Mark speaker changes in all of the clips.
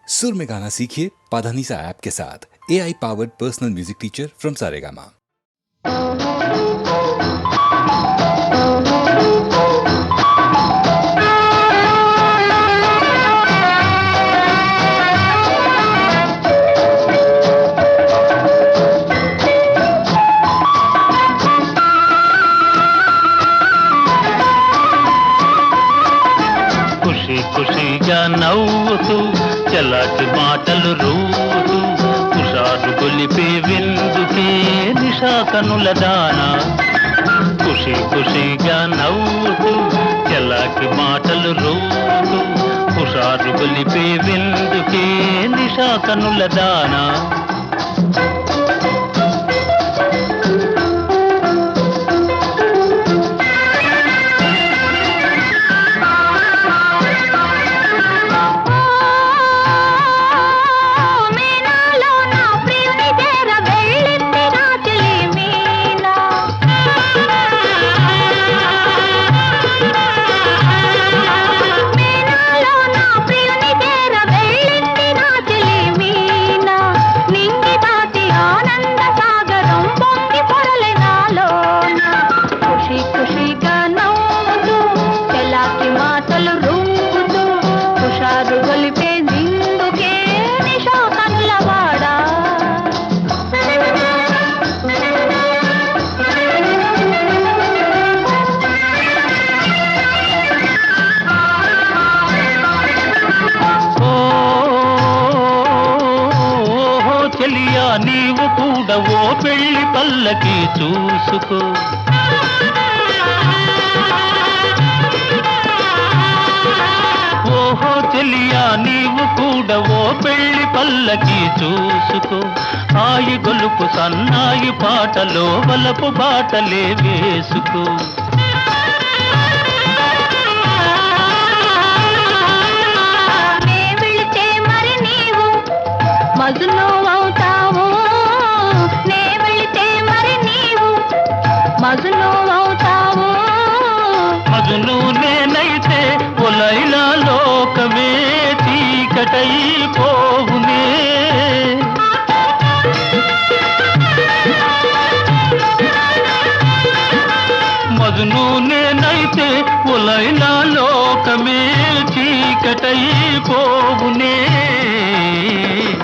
Speaker 1: सुर में गाना सीखिए पाधानीसा ऐप के साथ। AI powered personal music teacher from Saregama.
Speaker 2: ఖుషి ఖుషిగా నవ్వుతూ చలాకి మాటలు రూతూ హుషారు గొలిపే విందుకే నిషా కనుల దానా. ఖుషి ఖుషిగా నవ్వుతూ చలాకి మాటలు రూతూ హుషారు గొలిపే విందుకే నిషా కనుల దానా. నీవు కూడా ఓ పెళ్లి పల్లకి చూసుకో. ఓహో చెలియా నీవు కూడా ఓ పెళ్లి పల్లకి చూసుకో. ఆయి గొలుపు సన్నాయి పాటలో వలపు బాటలే వేసుకో.
Speaker 3: మజును అవుతావు నే వెళితే మరి నీవు మజును అవుతావు.
Speaker 2: మజును నేనైతే ఒలైలా లోకమే చీకటైపోవునే. మజును నేనైతే ఒలైలా లోకమే చీకటైపోవునే.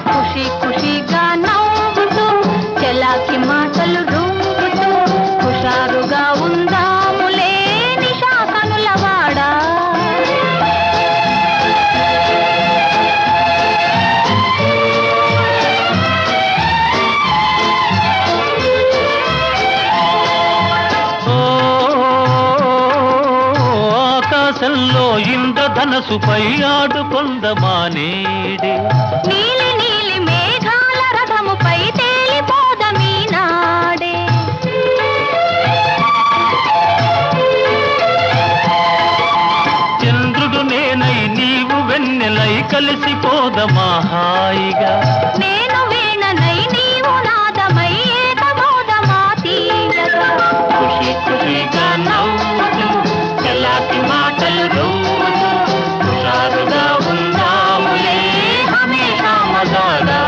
Speaker 3: ఖుషి ఖుషిగా నవ్వుతూ చెలాకి మాటలు రూపుతూ హుషారుగా ఉందాములే నిషా కనులవాడా.
Speaker 2: ఆకాశంలో ఇంద్రధనసుపై ఆడుకొందమానేడే.
Speaker 3: నీలి నీలి మేఘాల రథముపై తేలిపోదమీ నాడే.
Speaker 2: చంద్రుడు నేనై నీవు వెన్నెలై కలిసిపోదమా హాయిగా.
Speaker 3: నేను వీణనై నీవు నాదమై ఏకమోదమా తీయగా.
Speaker 2: ఖుషి ఖుషిగా నవ్వుతూ చలాకి మాటలు రూతూ హుషారుగా ఉందాములే హమేషా మజాగా.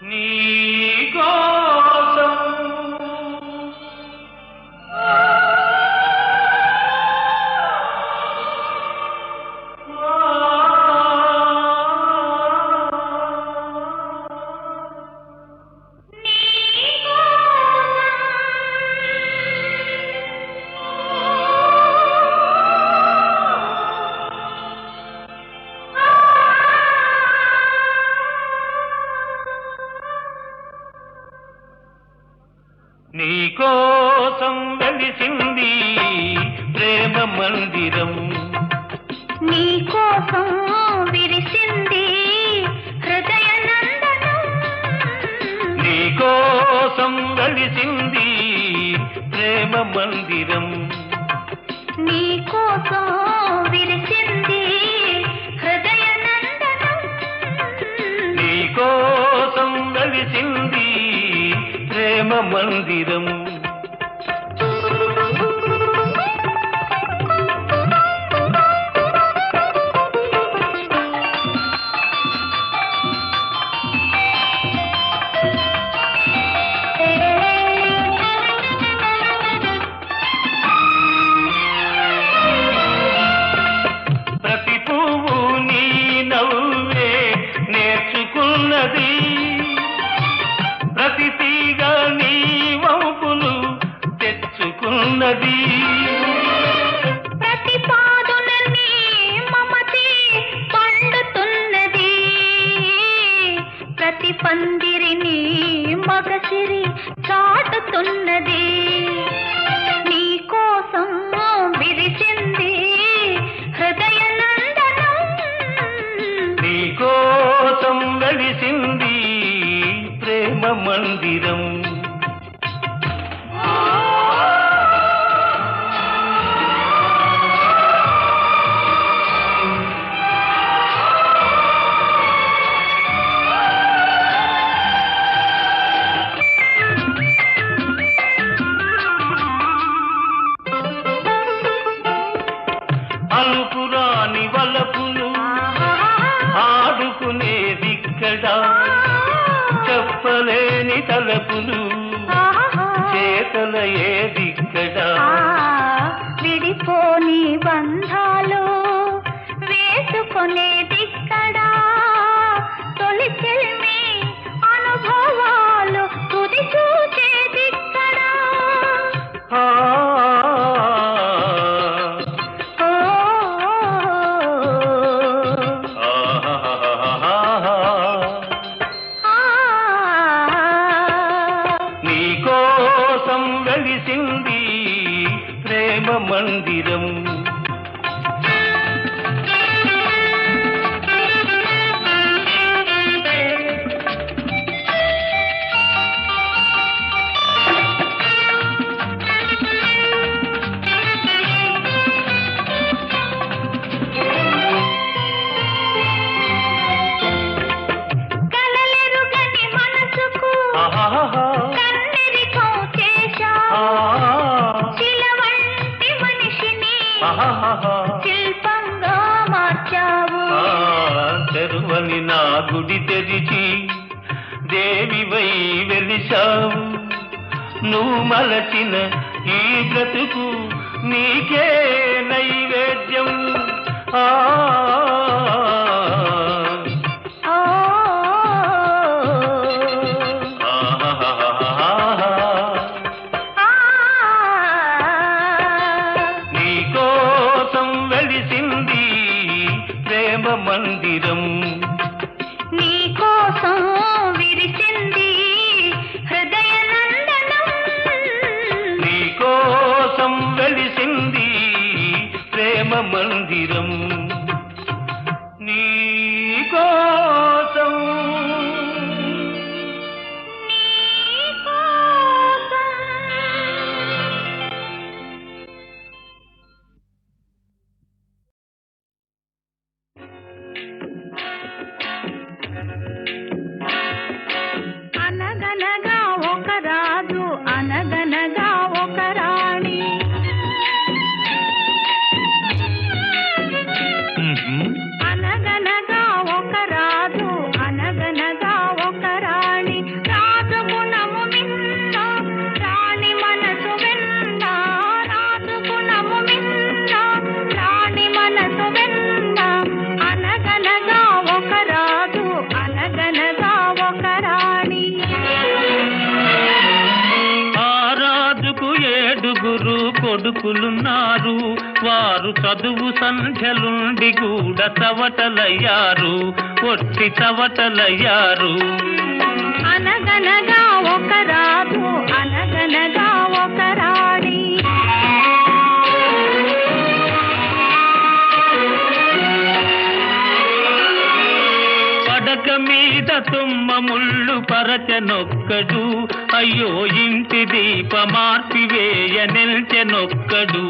Speaker 2: నీ కోసం నీకోసం వెలిసింది ప్రేమ మందిరం.
Speaker 3: నీకోసం విరిసింది హృదయ నందనం.
Speaker 2: నీకోసం వెలిసింది ప్రేమ మందిరం.
Speaker 3: నీకోసం విరిసింది హృదయ నందనం.
Speaker 2: నీకోసం వెలిసింది ప్రేమ ప్రేమ మందిరం. ప్రతి పువ్వు నీ నవ్వే నేర్చుకున్నది, ప్రతి తీగ నీ వంపులు తెచ్చుకున్నది.
Speaker 3: ప్రతి పాదున నీ మమతే పండుతున్నది, ప్రతి పందిరిని మగసిరి చాటుతున్నది. నీ కోసం విరిసింది హృదయ నందనం,
Speaker 2: నీ కోసం వెలిసింది ప్రేమ మందిరం. అలుపురాని వలపులు ఆడుకునేదిక్కడ, చెప్పలేని తలపులు చేతల ఏదిక్కడ.
Speaker 3: విడిపోని బంధాలు వేసుకొనేదిక్కడా, తొలి చెల్మి అనుభవాలు తుది చూచేదిక్కడా.
Speaker 2: ఆ నీ కోసం వెలిసింది ప్రేమ మందిరం.
Speaker 3: కలలెరుగని మనసుకు కన్నెరికం చేశావు, శిలవంటి మనిషిని శిల్పంగా మార్చావు.
Speaker 2: తెరువని నా గుడి తెరిచి దేవివై వెలిశావు, నువ్వు మలచిన ఈ బ్రతుకు నీకే నైవేద్యం. ఆ
Speaker 3: ఓ
Speaker 2: నీ కోసం వెలిసింది ప్రేమ మందిరం.
Speaker 3: నీ కోసం విరిసింది హృదయ నందనం,
Speaker 2: నీ కోసం వెలిసింది ప్రేమ మందిరం. నీ కోసం
Speaker 3: నీ కోసం. అనగనగా ఒక రాజు, అనగనగా ఒక రాణి, అనగనగా ఒక రాజు, అనగనగా ఒక రాణి. రాజు గుణము మిన్న, రాణి మనసు వెన్న, రాజు గుణము మిన్న, రాణి మనసు వెన్న. అనగనగా ఒక రాజు, అనగనగా ఒక రాణి.
Speaker 2: ఆ రాజుకు 7 కొడుకులున్నారు, వారు చదువు సంధ్యలుండి కూడా చవటలయ్యారు, ఒట్టి చవటలయ్యారు.
Speaker 3: అనగనగా ఒక రాజు, అనగనగా ఒక రాణి.
Speaker 2: పడక మీద తుమ్మ ముళ్ళు పరచనొక్కడు, అయ్యో ఇంటి దీపమార్పివేయ నిల్చెనొక్కడు.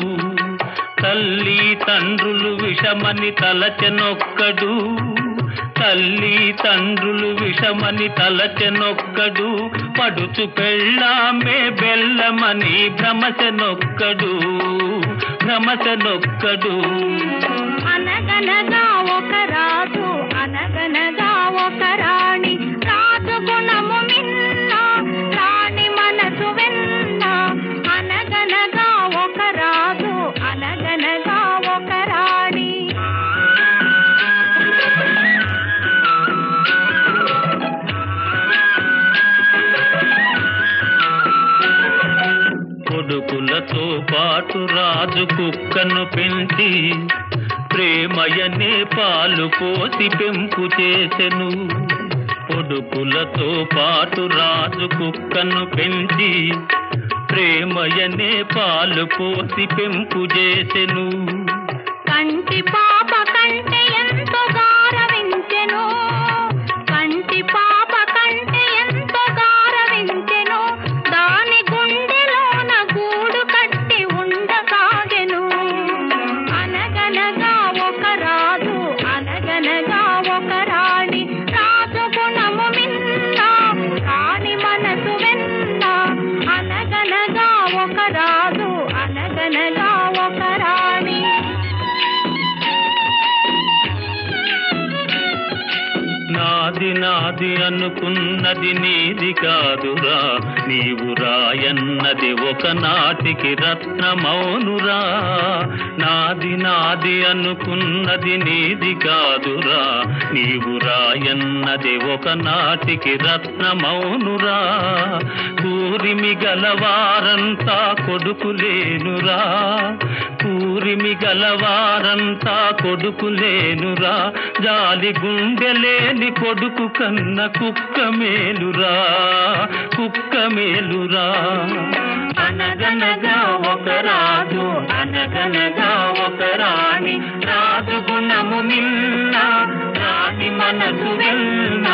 Speaker 2: తల్లి తండ్రులు విషమని తలచెనొక్కడు, తల్లి తండ్రులు విషమని తలచెనొక్కడు, పడుచు పెళ్ళామే బెల్లమని భ్రమచెనొక్కడు.
Speaker 3: అనగనగా ఒక రాజు అనగనగా ఒక రాణి, రాజు గుణము మిన్న రాణి మనసు వెన్న. అనగనగా ఒక రాజు అనగనగా ఒక రాణి.
Speaker 2: కొడుకులతో పాటు రాజు కుక్కను పెంచి, ప్రేమయనే పాలు పోసి పెంపు చేసెను. కొడుకులతో పాటు రాజు కుక్కను పెంచి, ప్రేమయనే పాలు పోసి పెంపు చేసెను.
Speaker 3: కంటి పాప కంటే ఎంతో గారవించెను, కంటి పాప కంటే ఎంతో గారవించెను. దాని గుండెలోన గూడు కట్టి ఉండసాగెను. అనగనగా ఒక రాజు అనగనగా ఒక రాణి, రాజు గుణము మిన్న రాణి మనసు వెన్న. అనగనగా ఒక రాజు అనగనగా ఒక రాణి.
Speaker 2: నాది నాది అనుకున్నది నీది కాదురా, నీవు రాయన్నది ఒకనాటికి రత్నమౌనురా. నాది నాది అనుకున్నది నీది కాదురా, నీవు రాయన్నది ఒకనాటికి రత్నమౌనురా. కూరిమి గలవారంతా కొడుకులేనురా, కూరిమి గలవారంతా కొడుకులేనురా. జాలి గుండెలేని కొడుకు కన్న కుక్క మేలురా, కుక్క మేలురా. అనగనగా ఒక రాజు అనగనగా ఒక రాణి, రాజు గుణము మిన్న రాణి మనసు వెన్న.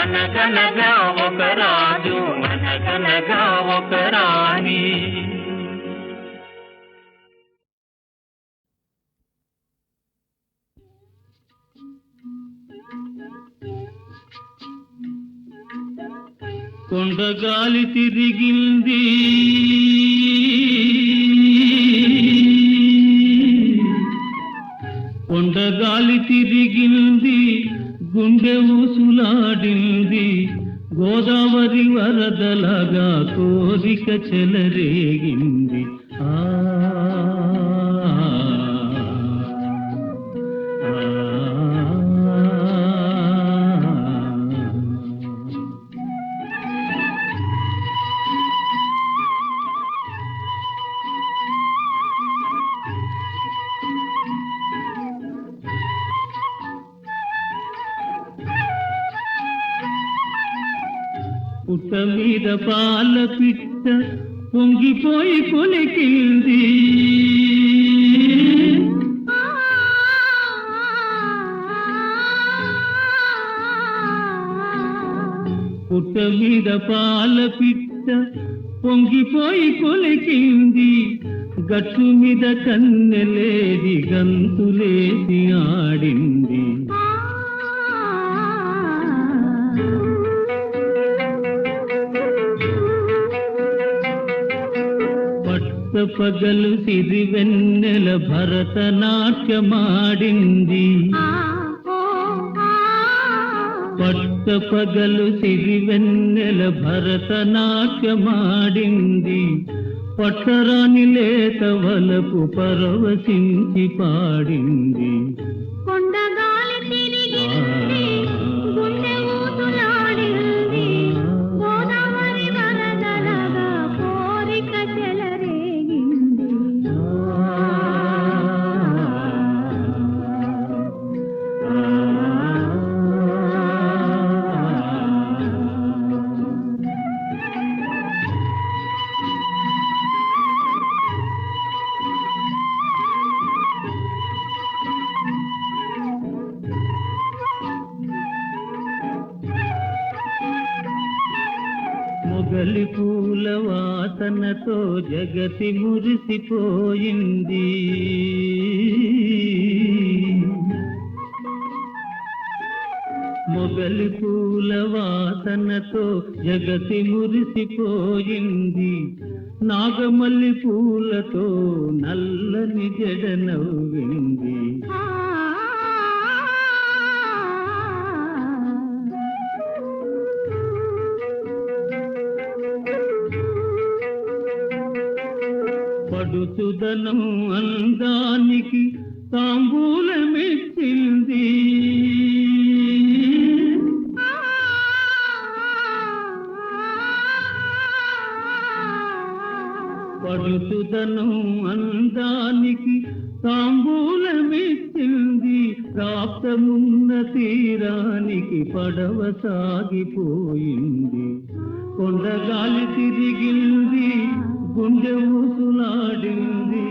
Speaker 2: అనగనగా ఒక రాజు అనగనగా ఒక రాణి. కొండగాలి తిరిగింది కొండగాలి తిరిగింది, గుండె ఊసులాడింది. గోదావరి వరదలగా కోరిక చెలరేగింది. పుట్ట మీద పాల పిట్ట పొంగిపోయి కొలికింది. పుట్ట మీద పాల పిట్ట పొంగిపోయి కొలికింది. గట్టు మీద కన్నెలేది గంతులేసి ఆడింది. పగలు సిరివెన్నెల భరతనాట్యమాడింది. పట్ట పగలు సిరివెన్నెల భరతనాట్యమాడింది. పట్టరాని లేత వలపు పరవశించి పాడింది.
Speaker 3: కొండగాలి తిరిగింది, గుండె ఊసులాడింది. గోదావరి వరదలగా కోరిక చెలరేగింది.
Speaker 2: మొగలి పూల వాసనతో జగతి మురిసిపోయింది. మొగలి పూల వాసనతో జగతి మురిసిపోయింది, నాగమల్లి పూలతో నల్లని జడ నవ్వింది. పడుచుదనం అందానికి తాంబూలమిచ్చింది, పడుచుదనం అందానికి తాంబూలమిచ్చింది, ప్రాప్తమున్న తీరానికి పడవ సాగిపోయింది. కొండగాలి తిరిగింది, గుండె ఊసులాడింది,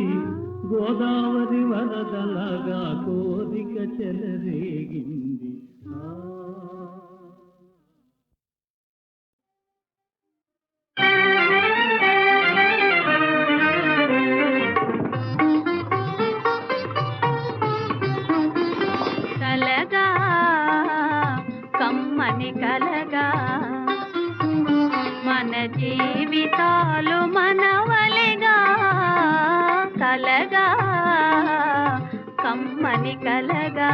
Speaker 2: గోదావరి వరదలగా కోరిక చెలరేగింది.
Speaker 3: కలగా కమ్మని కలగా మన జీవితాలు మనవలిగా, కలగా కమ్మని కలగా.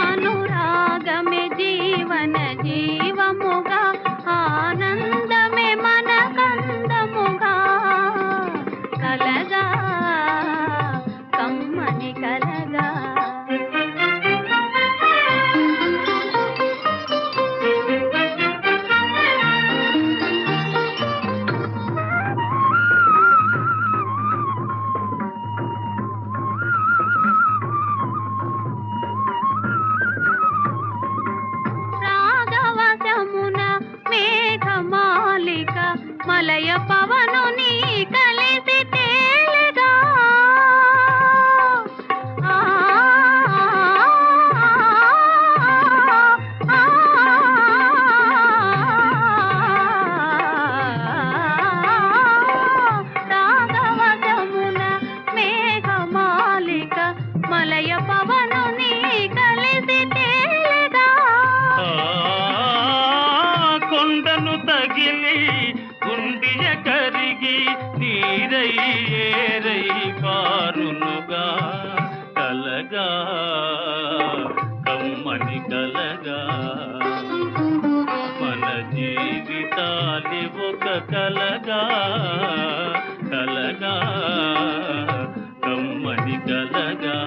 Speaker 3: అనురాగమే జీవన జీవముగా, ఆనందమే మన కందముగా, కలగా కమ్మని కలగా. రాగవశమున మేఘమాలిక మలయ పవనుని కలిసి తేలిగా, రాగవశమున మేఘమాలిక మలయ పవనుని కలిసి తేలిగా.
Speaker 2: కొండను తగిలి గుండియ కరిగి నీరై ఏరై పారునుగా, కలగా కమ్మని కలగా. మన జీవితాలి ఒక కలగా, కలగా కమ్మని కలగా.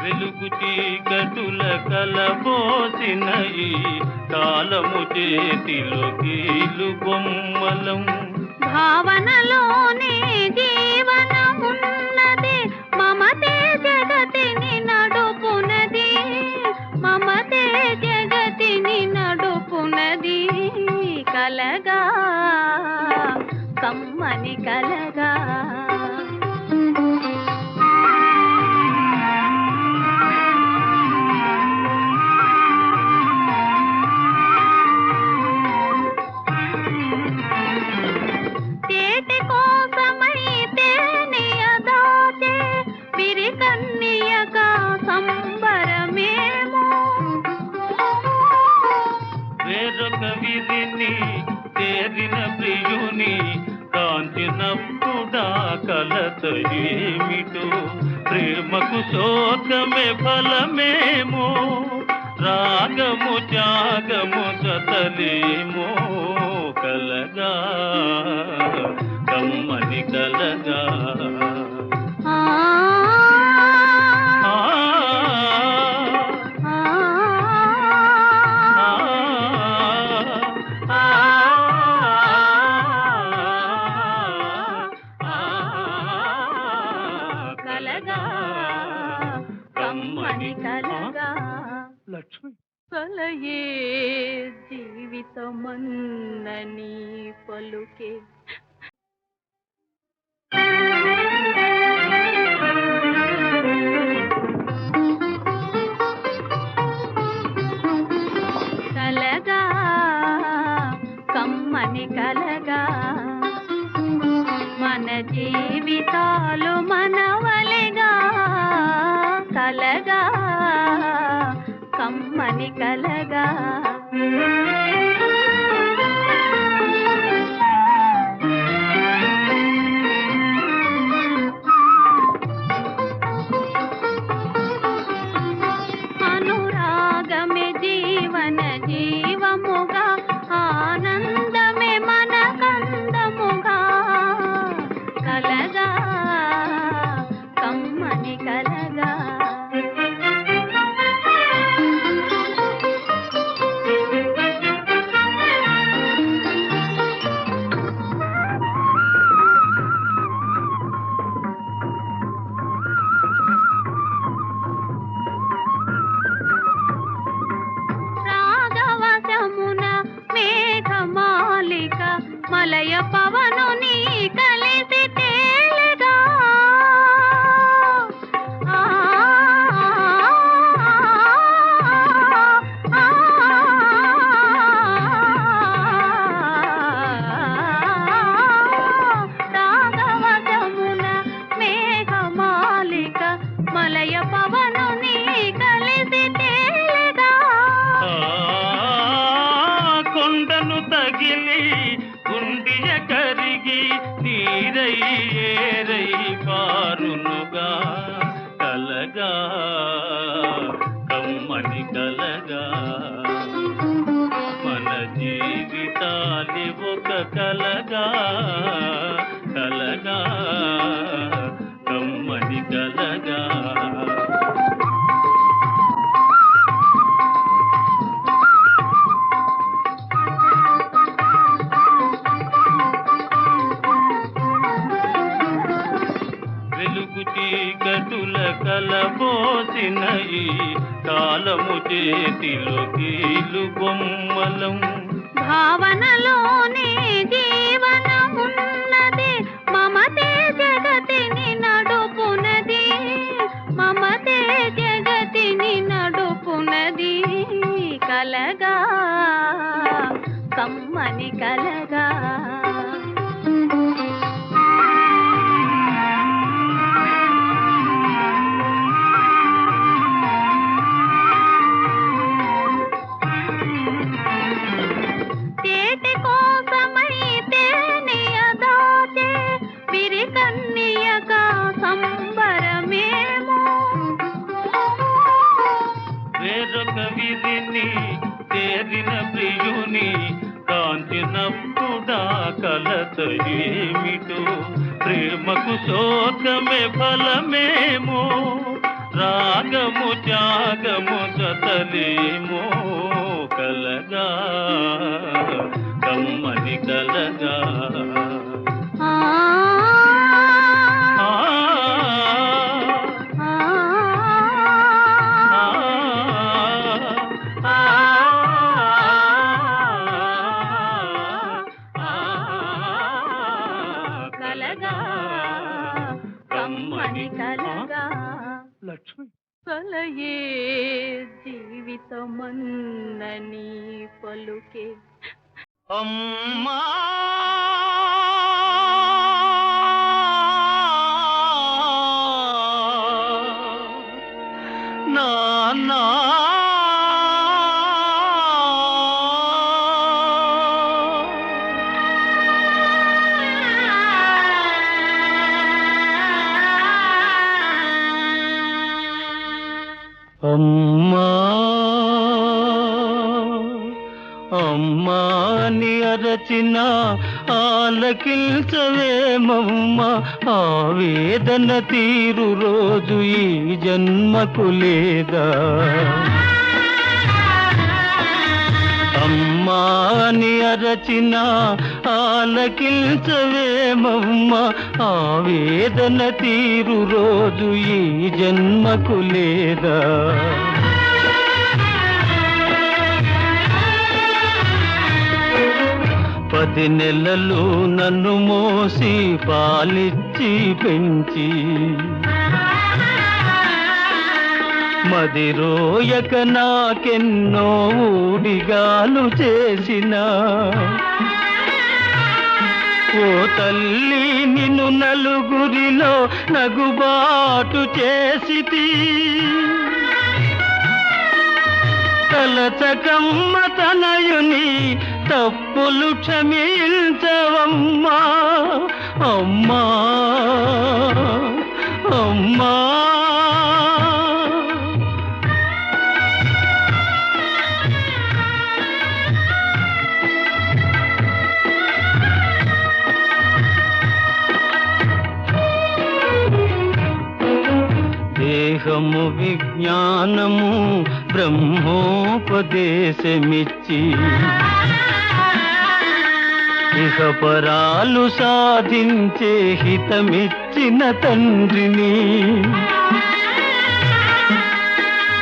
Speaker 2: వెలుగు చీకటుల కలబోసిన ఈ కాలము చేతిలో కీలు బొమ్మలం,
Speaker 3: భావనలోనే జీవనమున్నది, మమతే జగతిని నడుపునది, మమతే జగతిని నడుపునది, కలగా కమ్మని కలగా. తేటి కోసమై తేనియ దాచే విరి కన్నియక సంబరమేమో,
Speaker 2: వేరొక విధిని తేరిన ప్రియుని కాంచినప్పుడా కలత ఏమిటో, ప్రేమకు శోకమే ఫలమేమో, రాగము త్యాగము జతలేమో, కలగా కమ్మని కలగా.
Speaker 3: కలగా కమ్మని కలగా.
Speaker 2: లక్ష్మి
Speaker 3: కలయే జీవితమన్నని పలుకే కలగా కమ్మని కలగా మన జీవితాలు మనవలిగా కలగా కమ్మని కలగా అనురాగమే జీవన జీవముగా ఆనందమే మన కందముగా కలగా కమ్మని కలగా రాగవశమున మేఘమాలిక మలయ పవనుని కలిసి తేలగా ఆ, ఆ, రాగవశమున మేఘమాలిక మలయ పవనుని కలిసి తేలగా
Speaker 2: కొండను తగిలి గుండియ కరిగి నీరై ఏరై పారునుగా కలగా కమ్మని కలగా మన జీవితాలి ఒక కలగా కలగా కమ్మని కలగా వెలుగు చీకటుల కలబోసిన ఈ కాలము చేతిలో కీలు బొమ్మలం
Speaker 3: భావనలోనే జీవనమున్నది మమతే జగతిని నడుపునది మమతే జగతిని నడుపునది కలగా కమ్మని కలగా చేతి కోసమైతే నియదాచే విరికన్నియగా సంబరమేమో
Speaker 2: వేరొక విధిని చేరిన ప్రియుని కాంచినప్పుడా కలత ఏమిటో ప్రేమకు శోకమే ఫలమేమో రాగము త్యాగము జతలేమో కలగా కమ్మని కలగా
Speaker 3: ఆ,
Speaker 2: ఆ,
Speaker 3: ఆ,
Speaker 2: ఆ,
Speaker 3: కలగా కమ్మని కలగా
Speaker 2: లక్ష్మి
Speaker 3: కలయే జీవితమన్నని పలుకే
Speaker 2: అమ్మా నాన్నా అమ్మా అమ్మా అని అరచిన ఆలకించవేమమ్మ ఆవేదన తీరు రోజు ఈ జన్మకు లేదా అమ్మా అని అరచిన ఆలకించవేమమ్మ ఆవేదన తీరు రోజు ఈ జన్మకు లేదా 10 నెలలు నన్ను మోసి పాలిచ్చి పెంచి మదిరోయక నాకెన్నో ఊడిగాలు చేసిన ఓ తల్లి నిన్ను నలుగురిలో నగుబాటు చేసితి తలచకమ్మ తనయుని తప్పులు క్షమించవమ్మా అమ్మా అమ్మా దేహము విజ్ఞానము బ్రహ్మోపదేశమిచ్చి ఇహపరాలు సాధించే హితమిచ్చిన తండ్రిని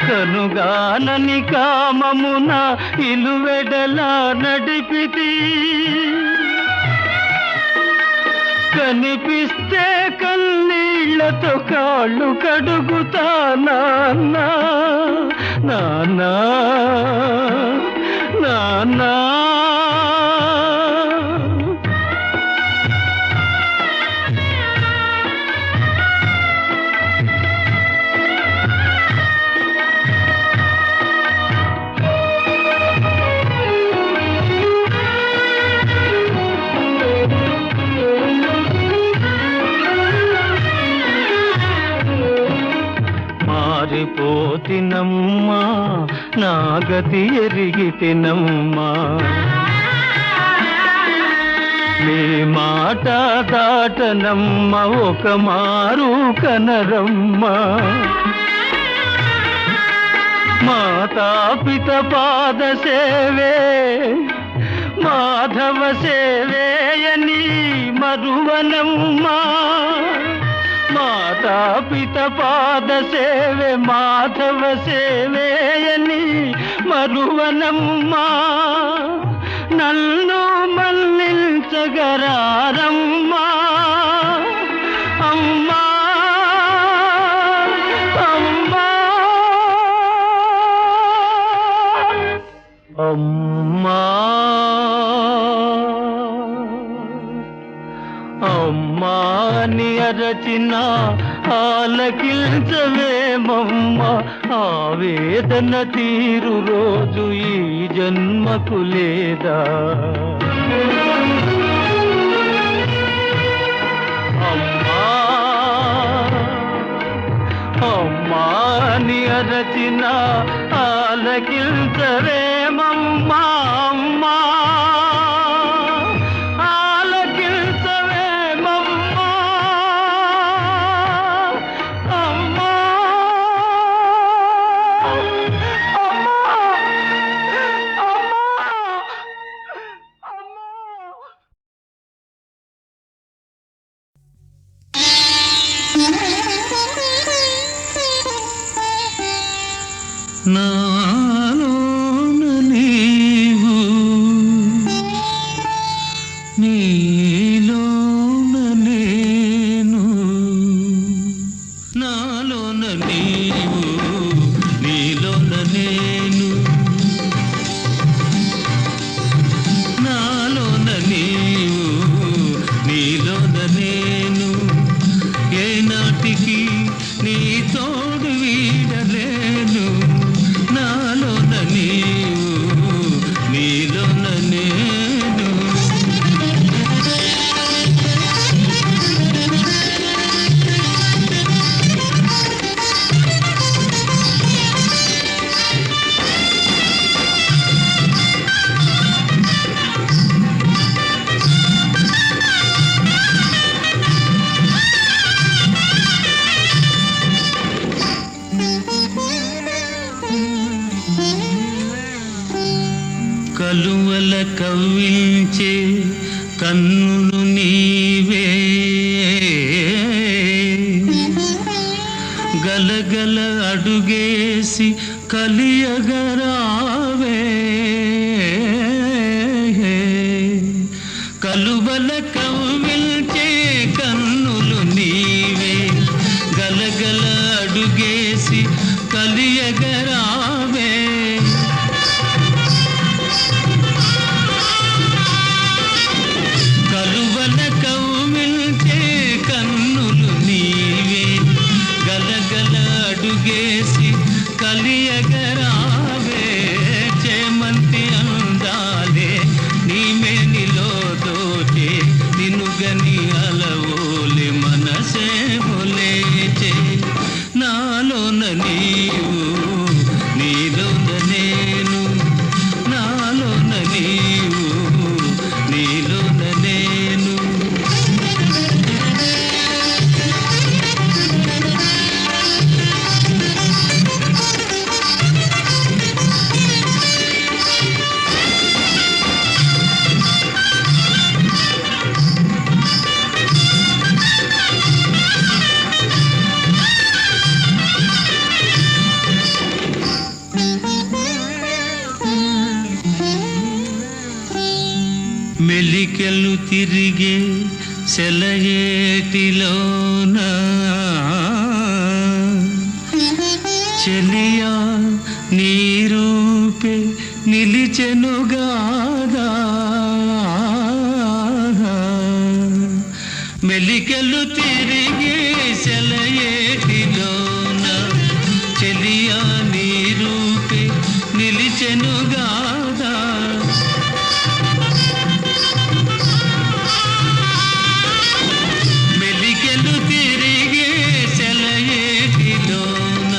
Speaker 2: కనుగానని కామమున ఇలువెడలా నడిపితి కనిపిస్తే కన్నీళ్లతో కాళ్ళు కడుగుతా నాన్నా నాన్నా నాన్నా మారిపోతినమ్మా నా గతి ఎరిగితినమ్మా మీ మాట దాటనమ్మ ఒక మారు కనరమ్మా మాతాపిత పాద సేవే మాధవ సేవేయని మరువనమ్మా మాతాపిత పాద సేవే మాధవ సేవేయని మరువనమ్మా నన్ను మన్నించగరారమ్మా అమ్మా అమ్మా అమ్మా అమ్మా అని అరచిన ఆలకించవేమమ్మ ఆవేదన తీరు రోజు ఈ జన్మకు లేదా అమ్మా అమ్మా అని అరచిన ఆలకించవేమమ్మా అమ్మా నాలోన నీవు నీలోన నేను నాలోన నీవు నీలోన నేను నాలోన నీవు నీలోన నేను ఏనాటికి నీ తోడు వీడలేను నాలోన నీవు నీలోన నేను కలువల కవ్వించే కన్నులు నీవే గలగల అడుగేసి కలియగరావే కలియగరావే కలువల కవ్విల్చే కన్నులు నీవే గలగల అడుగేసి కలియగరావే చేమంతి అందాలే నీ మేనిలో దోచే నిన్నుగని అలవోలే మనసే మొలేచే నాలోన నీవు నీలోన నేను నాలోన నీవు నీలోన నేను మెలికెలు తిరిగే సెలయేటిలోన చెలియా నీ రూపే నిలిచెనుగాదా మెలికెలు తిరిగే సెలయేటిలోన చెలియా నీ రూపే నిలిచెనుగాదా మెలికెలు తిరిగే సెలయేటిలోన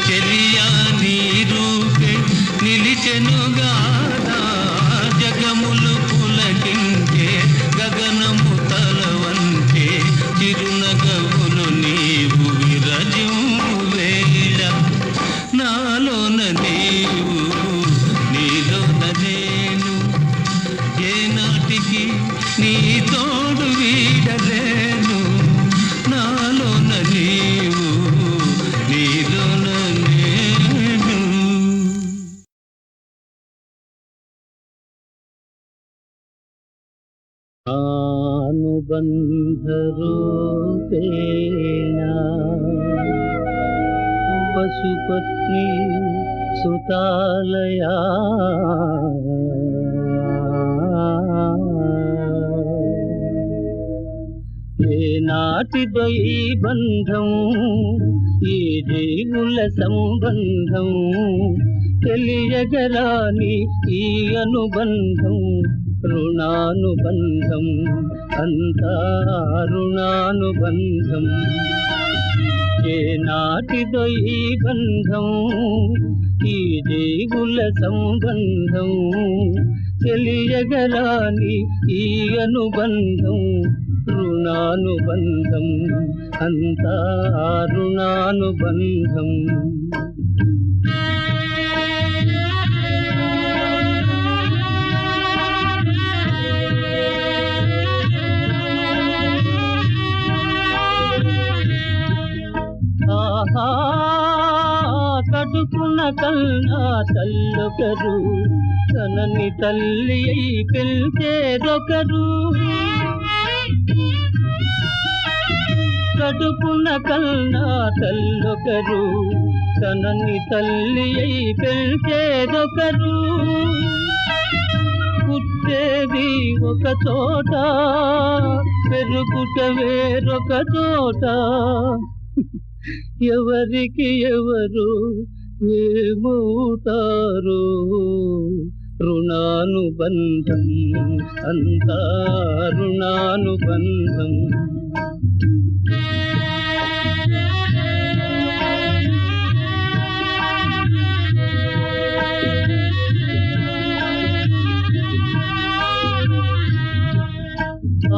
Speaker 2: చెలియా నీ రూపే నిలిచెనుగాదా జగములు పులకించే గగనము తలవంచే చిరునగవులు నీవు విరజిమ్ము వేళ నాలోన నీవు నీలోన నేను ఏనాటికి నీ తోడు వీడలేను నాలోన నీవు నీలోన నేను అనుబంధరూపేణ పశుపత్ని సుతాలయా ఏనాటిదో ఈ బంధం ఈ జీవుల సంబంధం తెలియగరాని ఈ అనుబంధం రుణానుబంధం అంతా రుణానుబంధం ఏనాటిదో ఈ బంధం ఈ జీవుల సంబంధం తెలియగరాని ఈ అనుబంధం రుణానుబంధం అంతా రుణానుబంధం ఆహా కడుపున కన్నా తల్లొకరు తనని తల్లి అయి పెంచేదొకరు కడుపున కన్నా తల్లొకరు తనని తల్లి అయి పెంచేదొకరు పుట్టేది ఒక చోట పెరుగుట వేరొక చోట ఎవరికి ఎవరు ఏమవుతారు రుణానుబంధం అంతా రుణానుబంధం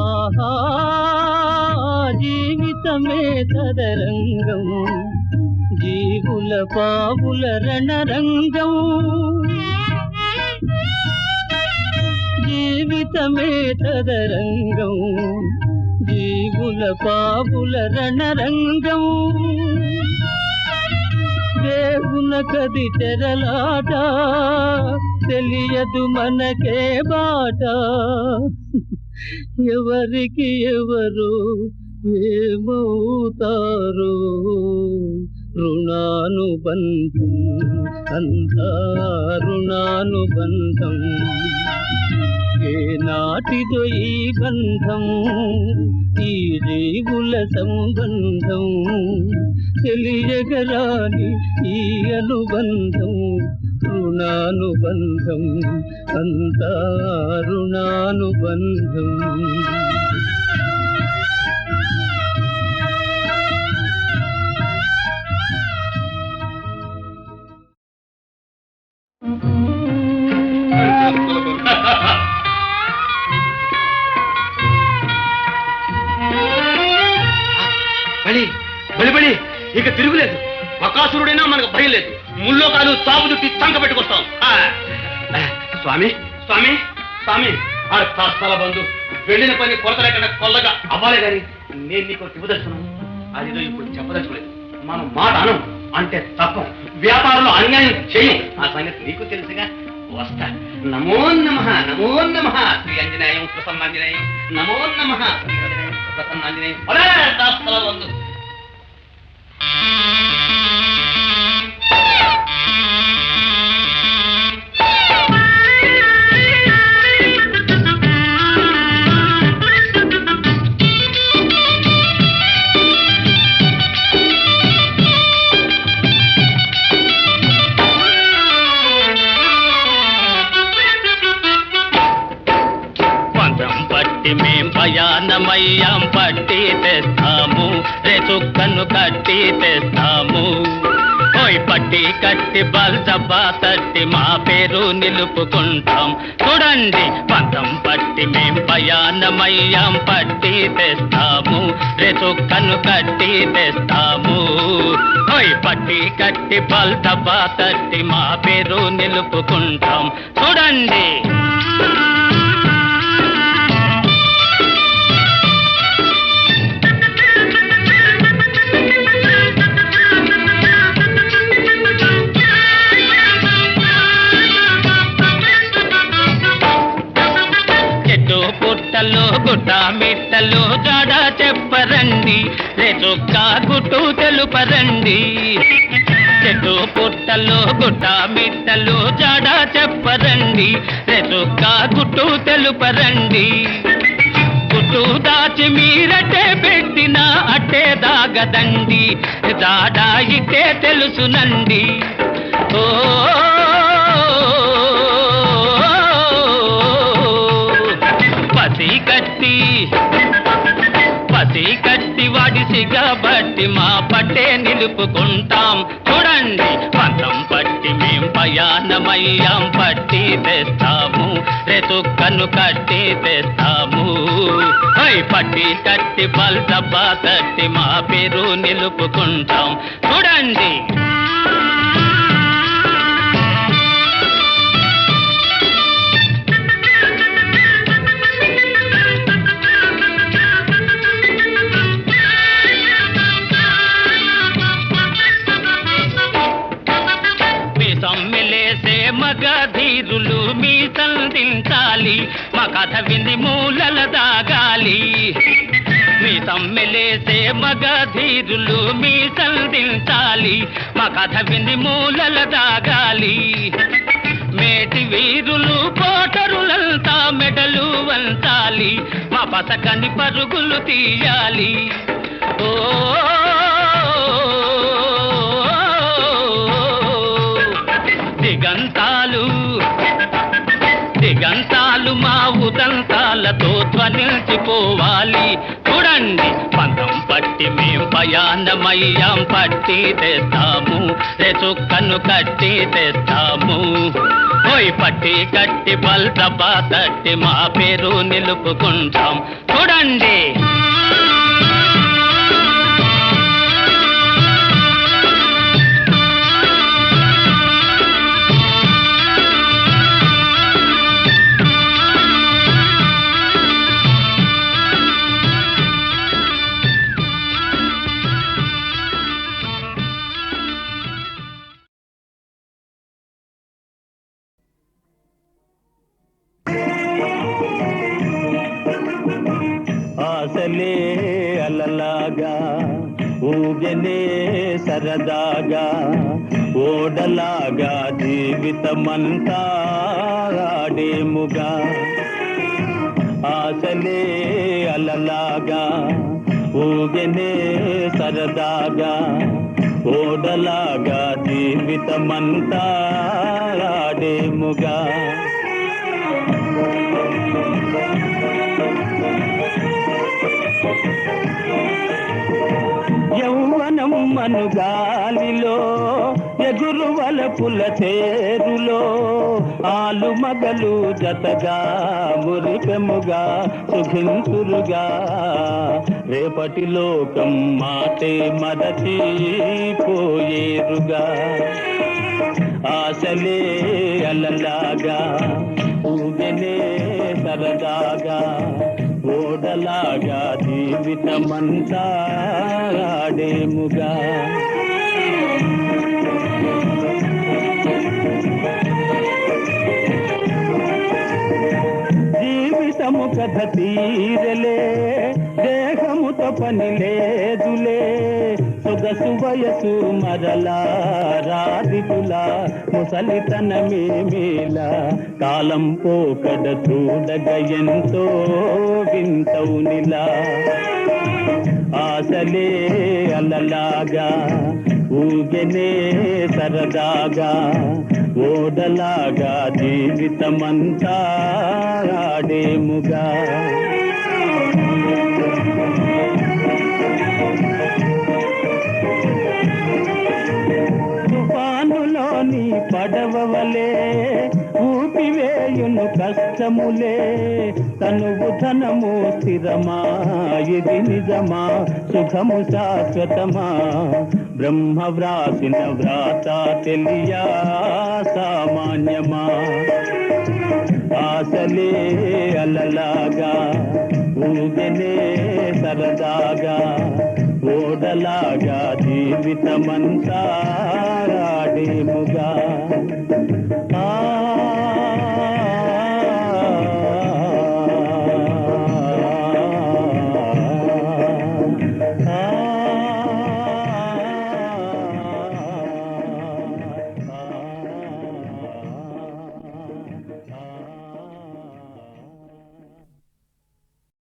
Speaker 2: ఆహా జీవితమే తదరంగం జీవుల పావుల రణరంగం జీవితమే తదరంగం జీవుల పావుల రణరంగం దేవున కది తెరలాట తెలియదు మనకే బాట ఎవరికి ఎవరు ఏమవుతారు రుణానుబంధం అంతా రుణానుబంధం ఏ నాటిదో ఈ బంధం ఈ జీవుల సంబంధం తెలియగరాని ఈ అనుబంధం రుణానుబంధం అంతా రుణానుబంధం
Speaker 4: బలి ఇక తిరుగులేదు. బకాసురుడైనా మనకు భయం లేదు. ముల్లో కాదు తాపు చుట్టి తంక పెట్టుకొస్తాం. స్వామి స్వామి స్వామి ఆ స్థల బంధు వెళ్ళిన పని కొరత లేకుండా కొల్లగా అవ్వాలి గాని నేను నీకు ఇవ్వదలుచుకున్నాను. అదిదో ఇప్పుడు చెప్పదలుచుకోలేదు. మనం మాట అనం అంటే తప్పం. వ్యాపారంలో అన్యాయం చేయం. ఆ సంగతి నీకు తెలుసుగా. వస్తా. నమో నమః నమో నమః శ్రీ ఆంజనేయం ప్రసన్నాంజనేయం నమో నమః శ్రీ ఆంజనేయం ప్రసన్నాంజనేయం. స్థల బంధు
Speaker 2: మేం ప్రయాణమయ్యాం పట్టి తెస్తాము రేచుక్కను కట్టి తెస్తాము ఓయ్ పట్టి కట్టి బల్జబ్బా తట్టి మా పేరు నిలుపుకుంటాం చూడండి పంతం పట్టి మేం ప్రయాణమయ్యాం పట్టి తెస్తాము రేచుక్కను కట్టి తెస్తాము ఓయ్ పట్టి కట్టి బల్జబ్బా తట్టి మా పేరు నిలుపుకుంటాం చూడండి. పుట్టలు గుట్ట మిట్టలు జాడ చెప్పరండి రేచుక్క గుట్టు తెలుపరండి. చెట్టు పుట్టలు గుట్ట మిట్టలు జాడ చెప్పరండి రేచుక్క గుట్టు తెలుపరండి. గుట్టు దాచి మీరటే పెట్టిన అట్టే దాగదండి జాడ ఇట్టే తెలుసునండి. ఓ పసి కట్టి వాడిసిగా బట్టి మా పట్టే నిలుపుకుంటాం చూడండి. పంతం పట్టి మేం ప్రయాణమయ్యాం పట్టి తెస్తాము రేచుక్కను కట్టి తెస్తాము పట్టి కట్టి బల్జబ్బా తట్టి మా పేరు నిలుపుకుంటాం చూడండి. మగధీరులు మీ సంధించాలి మా కథ విని మూలల దాగాలి. మీ సమ్మెలేసే మగధీరులు మీ సంధించాలి మా కథ విని మూలల దాగాలి. మేటి వీరులు కోటరులంతా మెడలు వంచాలి మా పసకని పరుగులు తీయాలి. ఓ దిగంతాలు మా ఉదంతాలతో ధ్వనించిపోవాలి చూడండి. పంతం పట్టి మేం ప్రయాణమయ్యాం పట్టి తెస్తాము రేచుక్కను కట్టి తెస్తాము పట్టి కట్టి బల్జబ్బా తట్టి మా పేరు నిలుపుకుంటాం చూడండి.
Speaker 5: ఆశలే అలలాగా ఊగనే సర సరదాగా ఓడలాగా జీవితమంతా ఆడేముగా ఆశలే అలలాగా ఊగెనే సరదాగా ఓడలాగా జీవితమంతా ఆడేముగా యౌవనం మనుగాలిలో ఎగురు వలపుల తేరులో ఆలు మగలు జతగా మురిపెముగా సుఖింతురుగా రేపటి లోకం మాటే మరచి పోయేరుగా ఆశలే అలలాగా ఊగెనే సరదాగా ఓడలాగా జీవితమంతా ఆడేముగా జీవితము కథ తీరలే దేహముతో పని లేదులే సొగసు వయసు మరలా రాదితులా ముసలితనమేమేలా కాలం పోకడ చూడగ ఎంతో వింతవునిలా ఆశలే అలలాగా ఊగెనే సరదాగా ఓడలాగా జీవితమంతా ఆడేముగా తుఫానులోని పడవలే ఊపివేయును కష్టములే తనువు ధనము స్థిరమా ఇది నిజమా సుఖము శాశ్వతమా బ్రహ్మ వ్రాసిన వ్రాత తెలియా సామాన్యమా ఆశలే అలలాగా ఊగెనే సరదాగా ఓడలాగా జీవితమంతా ఆడేముగా